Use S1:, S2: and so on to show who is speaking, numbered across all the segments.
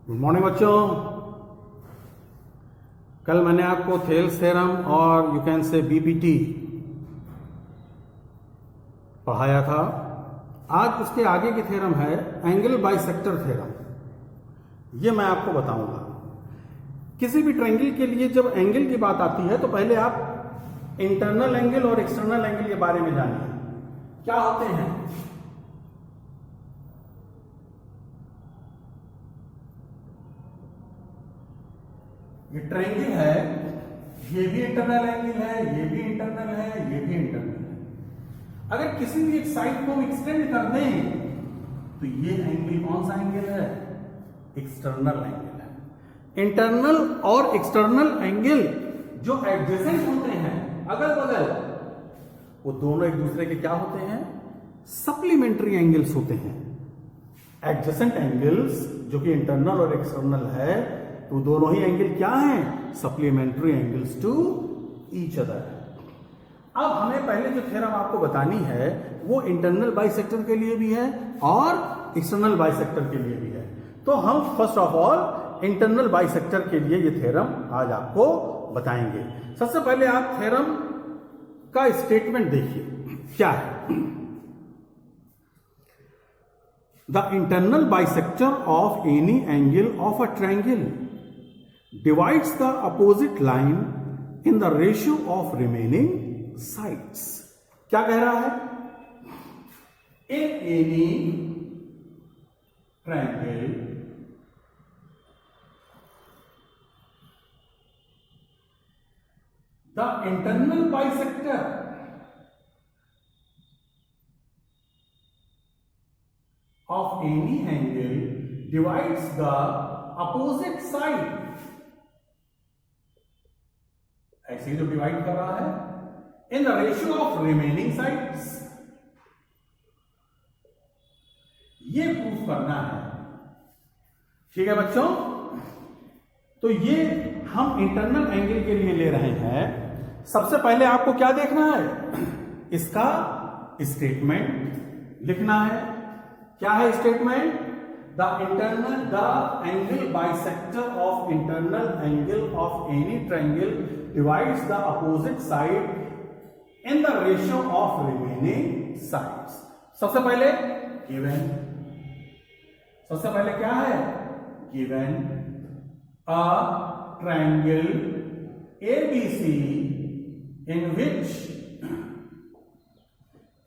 S1: Good morning बच्चों। कल मैंने आपको थेल्स थ्योरम और यू कैन से बीपीटी पढ़ाया था। आज उसके आगे की थ्योरम है एंगल बाइसेक्टर थ्योरम। ये मैं आपको बताऊंगा। किसी भी ट्रायंगल के लिए जब एंगल की बात आती है तो पहले आप इंटरनल एंगल और एक्सटर्नल एंगल के बारे में जानिए, क्या होते हैं। ये ट्रायंगल है, ये भी इंटरनल एंगल है, ये भी इंटरनल है, ये भी इंटरनल है। अगर किसी भी एक साइड को हम एक्सटेंड कर दें तो ये एंगल कौन सा एंगल है? एक्सटर्नल एंगल है। इंटरनल और एक्सटर्नल एंगल जो एडजेसेंट होते हैं, अगल बगल, वो दोनों एक दूसरे के क्या होते हैं? सप्लीमेंट्री एंगल्स होते हैं। एडजेसेंट एंगल्स जो कि इंटरनल और एक्सटर्नल है, तो दोनों ही एंगल क्या हैं? Supplementary angles to each other. अब हमें पहले जो थ्योरम आपको बतानी है वो इंटरनल बाइसेक्टर के लिए भी है और एक्सटर्नल बाइसेक्टर के लिए भी है। तो हम first of all internal bisector के लिए ये थ्योरम आज आपको बताएंगे। सबसे पहले आप थ्योरम का स्टेटमेंट देखिए क्या है। The internal bisector of any angle of a triangle divides the opposite line in the ratio of remaining sides. क्या कह रहा है? In any triangle the internal bisector of any angle divides the opposite side, ऐसे ही जो divide कर रहा है, in the ratio of remaining sides. ये प्रूफ करना है, ठीक है बच्चों। तो ये हम इंटरनल एंगल के लिए ले रहे हैं। सबसे पहले आपको क्या देखना है? इसका स्टेटमेंट लिखना है। क्या है statement? The angle bisector of internal angle of any triangle divides the opposite side in the ratio of remaining sides. सबसे पहले गिवन, सबसे पहले क्या है? Given a triangle ABC in which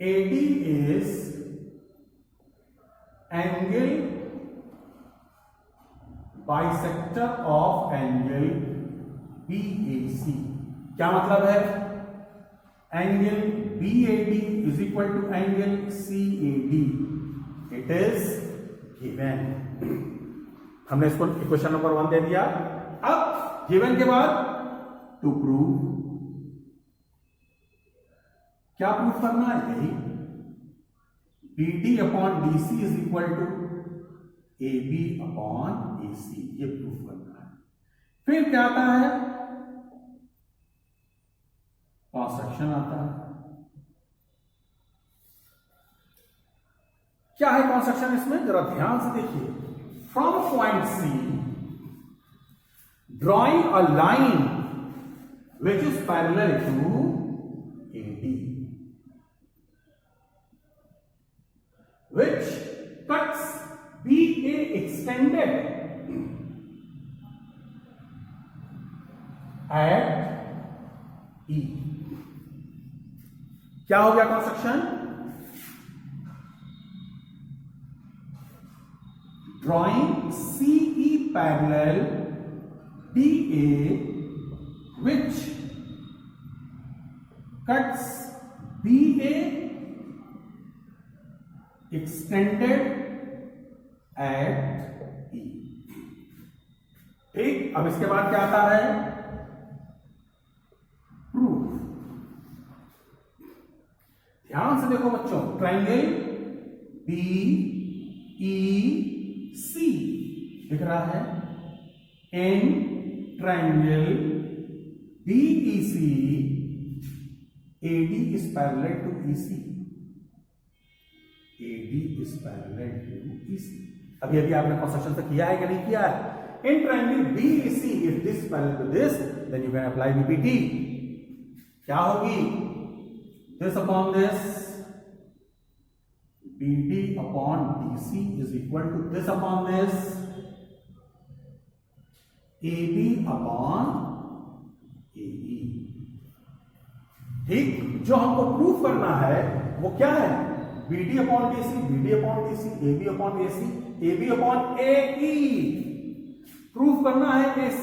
S1: AD is angle bisector of angle BAC। क्या मतलब है? Angle BAD is equal to angle CAD। It is given। हमने इसको इक्वेशन नंबर 1 दे दिया। अब गिवन के बाद टू प्रूव, क्या प्रूफ करना है? यही BD upon DC is equal to AB upon AC, ये प्रूफ करना है। फिर क्या आता है? कॉन्स्ट्रक्शन आता है। क्या है कॉन्स्ट्रक्शन इसमें? जरा ध्यान से देखिए। From point C drawing a line which is parallel to AD, which cuts BA extended at E। क्या हो गया construction? Drawing CE parallel DA which cuts BA extended at E। ठीक, अब इसके बाद क्या आता है? प्रूफ। ध्यान से देखो बच्चों, ट्रायंगल BEC दिख रहा है। In triangle BEC AD is parallel to EC। AD is parallel to EC। अभी अभी आपने कंस्ट्रक्शन से किया है कि नहीं किया है? In triangle BC if this parallel to this then you can apply BPT. क्या होगी? This upon this, BD upon DC is equal to this upon this, AB upon AE। ठीक, जो हमको प्रूफ करना है वो क्या है? BD upon DC, BD upon DC, AB upon AC, AB upon AE। Proof करना है AC,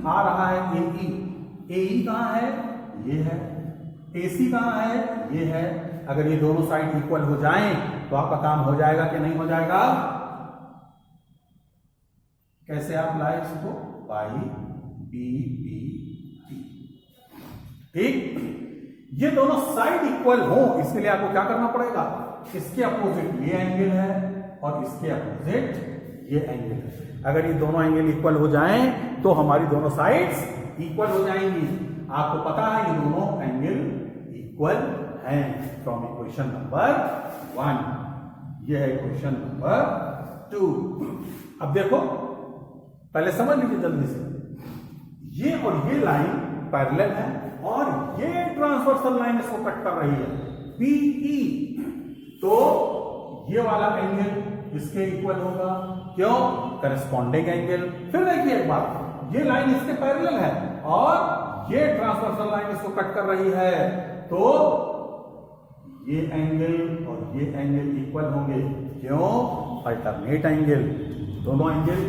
S1: आ रहा है AE, AE कहां है? ये है। AC कहां है? ये है। अगर ये दोनों साइड इक्वल हो जाएं तो आपका काम हो जाएगा कि नहीं हो जाएगा? कैसे आप लाए इसको? By BPT. ठीक, ये दोनों साइड इक्वल हो इसके लिए आपको क्या करना पड़ेगा? इसके अपोजिट ये एंगल है और इसके अपोजिट ये एंगल है। अगर ये दोनों एंगल इक्वल हो जाएं तो हमारी दोनों साइड्स इक्वल हो जाएंगी। आपको पता है ये दोनों एंगल इक्वल हैं फ्रॉम इक्वेशन नंबर 1। ये है इक्वेशन नंबर 2। अब देखो, पहले समझ लीजिए जल्दी से, ये और ये लाइन पैरेलल है और ये ट्रांसवर्सल लाइन इसको कट कर रही है BE, तो ये वाला एंगल इसके इक्वल होगा। क्यों? Corresponding angle. फिर देखिए एक बात, ये लाइन इसके पैरेलल है और ये ट्रांसवर्सल लाइन इसको कट कर रही है, तो ये एंगल और ये एंगल इक्वल होंगे। क्यों? Alternate angle. दोनों एंगल,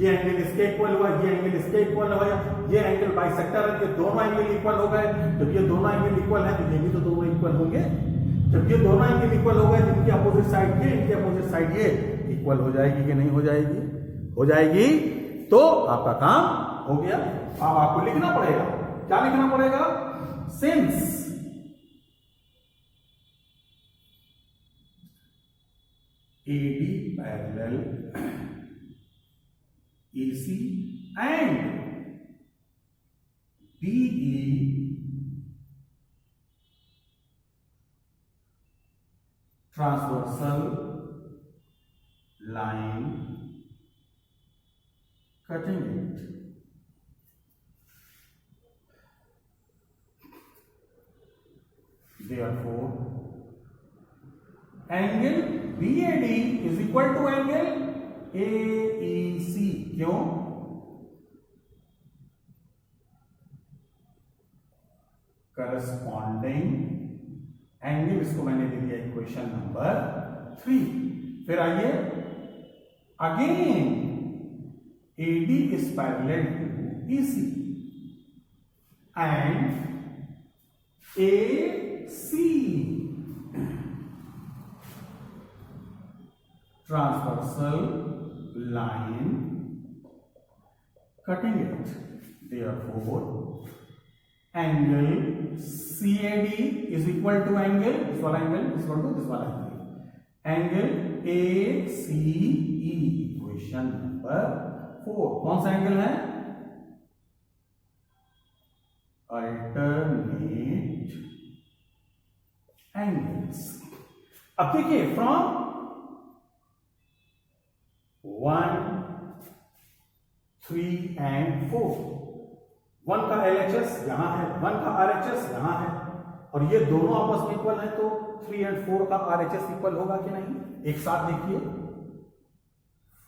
S1: ये एंगल इसके इक्वल हुआ, ये एंगल इसके इक्वल हुआ, ये एंगल बाइसेक्टर है, दोनों एंगल इक्वल हो गए। जब ये दोनों एंगल इक्वल है तो ये भी तो दोनों इक्वल होंगे। जब ये दोनों एंगल इक्वल हो गए, इनकी अपोजिट साइड ये, इनकी अपोजिट साइड ये इक्वल हो जाएगी कि नहीं हो जाएगी? हो जाएगी। तो आपका काम हो गया। अब आपको लिखना पड़ेगा, क्या लिखना पड़ेगा? Since AD parallel AC and BE transversal line cutting it, therefore angle BAD is equal to angle AEC। क्यों? करस्पॉन्डिंग एंगल, इसको मैंने दे दिया इक्वेशन नंबर 3। फिर आइए again, AD is parallel to EC and AC transversal line cutting it, therefore angle CAD is equal to angle, this one angle is equal to this one angle ACE, equation number 4। कौन सा angle है? Alternate angles. अब देखिए, from 1, 3 and 4, 1 का LHS यहां है, 1 का RHS यहां है, और ये दोनों आपस में इक्वल है, तो 3 and 4 का RHS इक्वल होगा कि नहीं? एक साथ देखिए,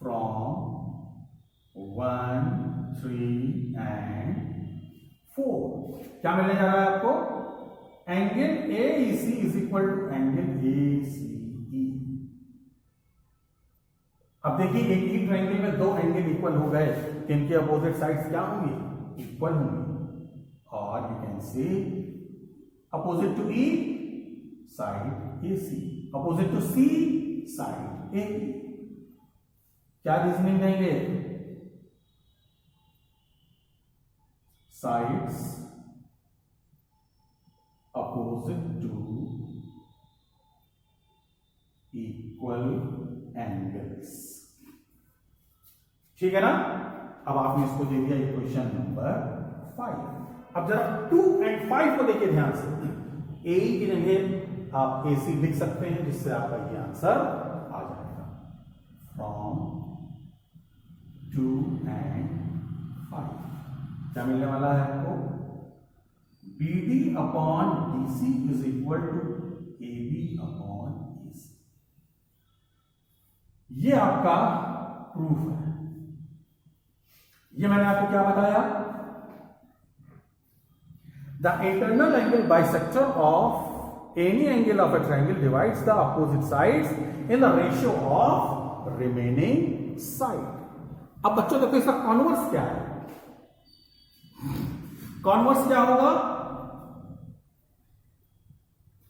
S1: फ्रॉम 1, 3 and 4 क्या मिलने जा रहा है आपको? Angle AEC is equal to angle ACE। अब देखिए, एक ही ट्रायंगल में दो एंगल इक्वल हो गए, तो इनके अपोजिट साइड्स क्या होंगे? इक्वल होंगे। और you can say opposite to E side AC, opposite to C side AE। क्या रीजनिंग देंगे? Sides opposite to equal angles. ठीक है ना? अब आपने इसको दे दिया इक्वेशन नंबर 5। अब जरा 2 and 5 को देखिए ध्यान से। AE की जगह आप AC लिख सकते हैं, जिससे आपका ये आंसर आ जाएगा। फ्रॉम 2 and 5 क्या मिलने वाला है आपको? BD upon DC is equal to AB upon AC। ये आपका प्रूफ है। ये मैंने आपको क्या बताया? The internal angle bisector of any angle of a triangle divides the opposite sides in the ratio of remaining side। अब बच्चों देखो इसका कॉन्वर्स क्या है? कॉन्वर्स क्या होगा?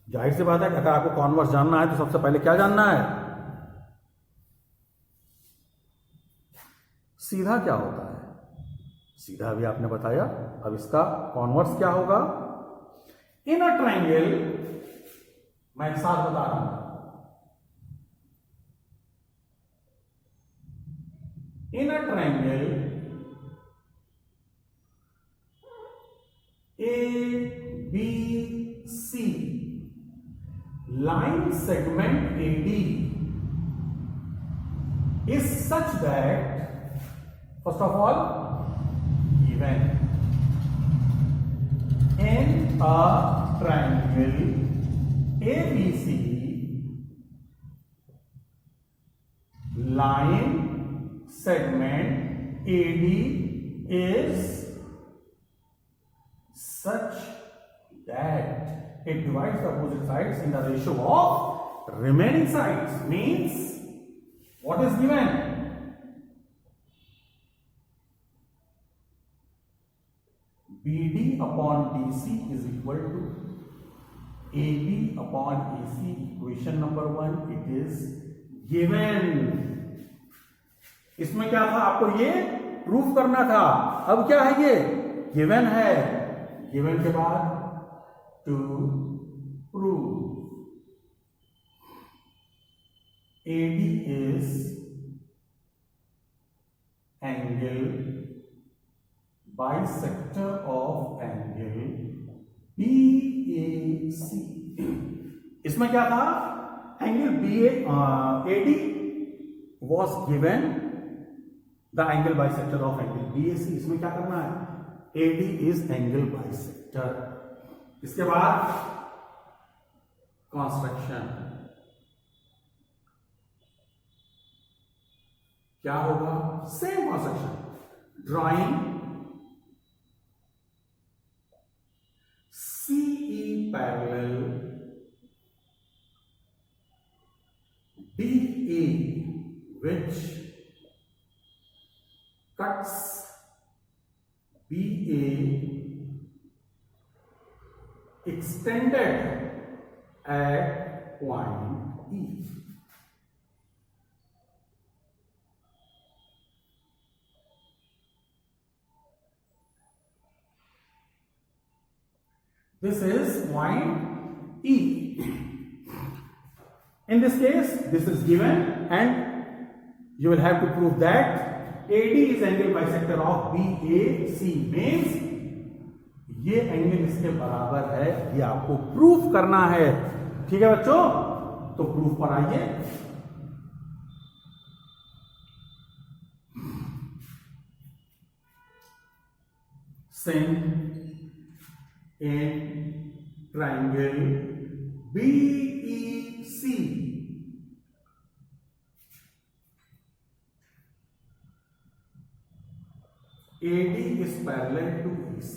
S1: जाहिर सी बात है कि अगर आपको कॉन्वर्स जानना है तो सबसे पहले क्या जानना है? सीधा क्या होता है? सीधा भी आपने बताया। अब इसका कॉन्वर्स क्या होगा? इन अ ट्राइंगल, मैं एक साथ बता रहा हूं, in a triangle ABC, line segment AD is such that, first of all, given in a triangle ABC, line segment AD is such that it divides the opposite sides in the ratio of remaining sides। Means what is given? BD upon DC is equal to AB upon AC। Equation number 1 it is given। इसमें क्या था? आपको ये proof करना था। अब क्या है? ये गिवन है। गिवन के बाद to prove AD is angle bisector of angle BAC। इसमें क्या था? Angle AD was given the angle bisector of angle BAC। इसमें क्या करना है? AD is angle bisector। इसके बाद कंस्ट्रक्शन क्या होगा? Same construction. Drawing CE parallel DA which cuts BA extended at point E। This is point E। In this case, this is given and you will have to prove that AD is angle bisector of BAC। Means ये angle इसके बराबर है, ये आपको proof करना है। ठीक है बच्चों, तो प्रूफ पर आइए। Since in triangle BEC AD is parallel to EC,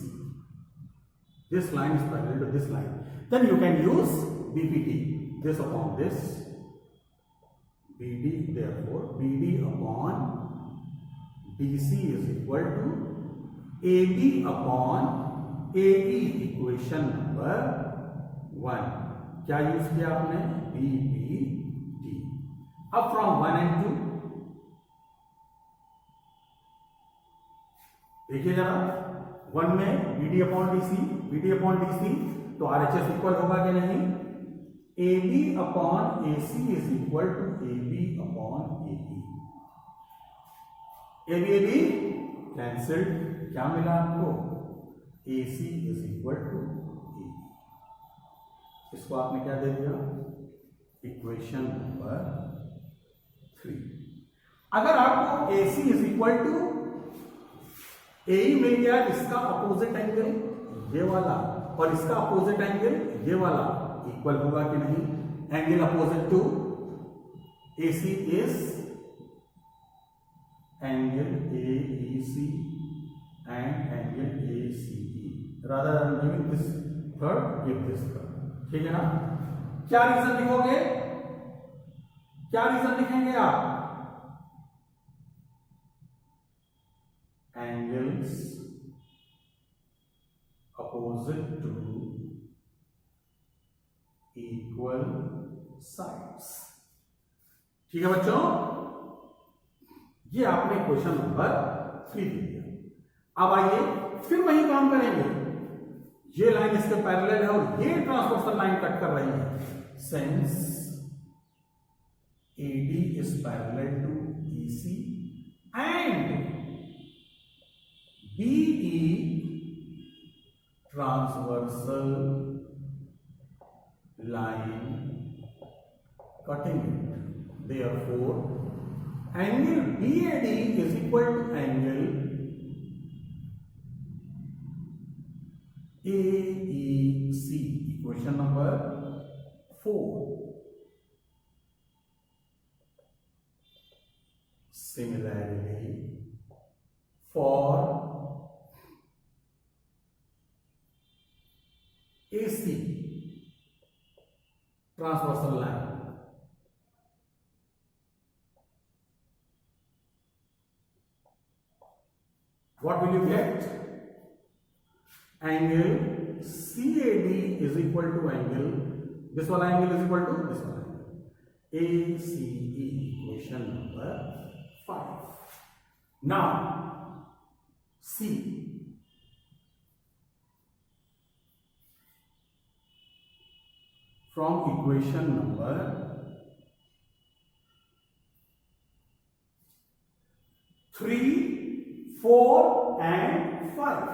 S1: this line is parallel to this line, then you can use BPT, this upon this, BD, therefore BD upon DC is equal to AB upon AE। Equation number 1 क्या use किया आपने? BPT। अब from 1 and 2 देखिए जरा, 1 में BD upon DC, तो RHS equal होगा कि नहीं? AB upon AC is equal to AB upon AE। AB cancelled, क्या मिला आपको? AC is equal to AB। इसको आपने क्या दे दिया? Equation number 3। अगर आपको AC is equal to AE मिल गया, इसका अपोजिट एंगल ये वाला और इसका अपोजिट एंगल ये वाला इक्वल होगा कि नहीं? Angle opposite to AC is angle AEC and angle ACE. Rather than giving this third, give this third. ठीक है ना? क्या रीजन लिखोगे? क्या रीजन लिखेंगे आप? Angles opposite to equal sides. ठीक है बच्चों, ये आपने क्वेश्चन नंबर 3 दिया। अब आइए फिर वही काम करेंगे। ये लाइन इसके पैरेलल है और ये ट्रांसवर्सल लाइन कट कर रही है। Since AD is parallel to EC and BE transversal line cutting it. Therefore, angle BAD is equal to angle AEC. Equation number 4. Similarly, for AC transversal line, what will you get? Angle CAD is equal to angle, this one angle is equal to this one angle, ACE. Equation number 5. Now C, from equation number 3, 4 and 5.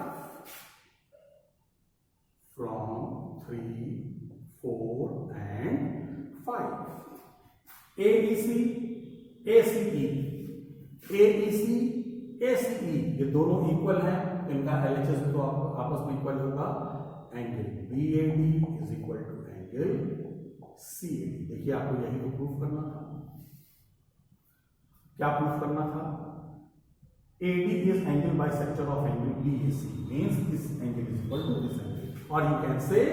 S1: From 3, 4 and 5. AEC, ACE, AEC, ACE ये दोनों equal हैं, इनका LHS तो आपस में equal होगा। Angle BAD is equal to angle CAD। देखिए आपको यही तो प्रूफ करना था। क्या प्रूफ करना था? AD is angle bisector of angle BAC, means this angle is equal to this angle. Or you can say,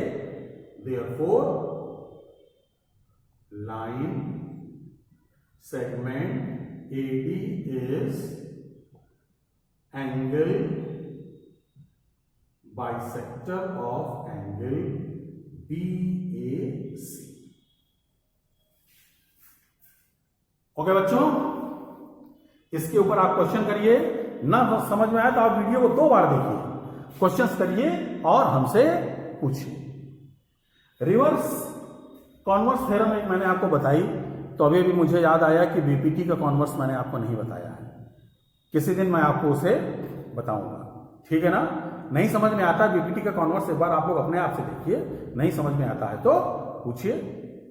S1: therefore, line segment AD is angle bisector of angle BAC. Okay बच्चों, इसके ऊपर आप question करिए। ना समझ में आया तो आप वीडियो को 2 बार देखिए, क्वेश्चंस करिए और हमसे पूछिए। रिवर्स कॉन्वर्स थ्योरम एक मैंने आपको बताई, तो अभी भी मुझे याद आया कि बीपीटी का कॉन्वर्स मैंने आपको नहीं बताया है। किसी दिन मैं आपको उसे बताऊंगा, ठीक है ना? नहीं समझ में आता बीपीटी का कॉन्वर्स, एक बार आप लोग अपने आप से देखिए। नहीं समझ में आता है तो पूछिए।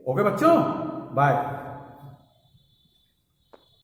S1: ओके बच्चों, बाय।